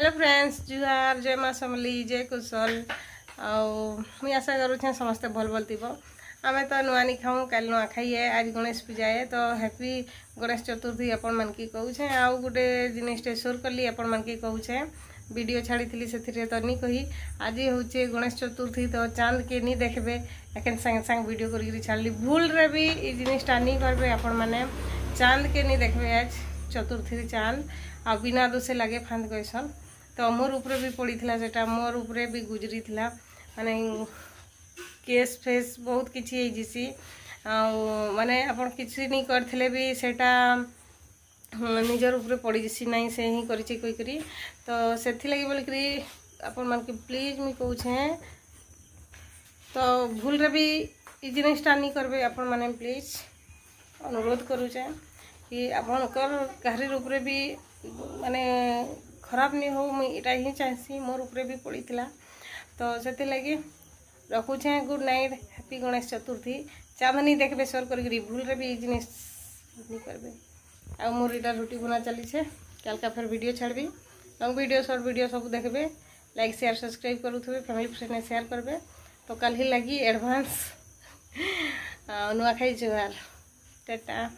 Hello friends जुहार जय माँ समली जय कुशल मुई आशा करुचे समस्ते भल भल थी आम तो नुआनी खाऊँ कल नुआ खाइए आज गणेश पूजा है तो हैप्पी गणेश चतुर्थी आपण मन की कहूचे आउ गोटे जिनटे सोर कली आपण मन की कहूचे वीडियो छाड़ी से तो नहीं कही आज हूँ गणेश चतुर्थी तो चांद के नहीं देखबे लेकिन संगे संग वीडियो कर छाड़ी भूल रे भी ये जिनटा नहीं करबे आपण मैंने चांद के नहीं देखबे आज चतुर्थी चांद आ बिना दोषे लगे फांद कहसन तो मोर ऊपर भी पड़ी से मोर ऊपर भी गुजरी थी माने केस फेस बहुत किसी माने आप किसी नहीं करथिले भी सेटा निजर ऊपर पड़ी जसी नहीं से ही करी करी तो से लगी बोलिकी आपण मान के प्लीज मुझे कहूँ तो भूल रे भी ये जिनटा नहीं करबे आपण माने प्लीज अनुरोध करुचे कि आपणकर कहार ऊपर भी माने खराब नहीं हो मुझे ही चाहसी मोर ऊपर भी पड़ी तो से लगी रखुचे good night happy Ganesh Chaturthi चाँद नहीं देखबे सर करी भूल रे भी जिन नहीं करबे आ मोर इटा रुटी बना चली है कल फिर वीडियो छाड़बी लॉन्ग वीडियो शॉर्ट वीडियो सब देखबे लाइक शेयर सब्सक्राइब करुवे फैमिली फ्रेंड शेयर करबे तो कल ही लगी एडवांस नुआखाई जुहार टाटा।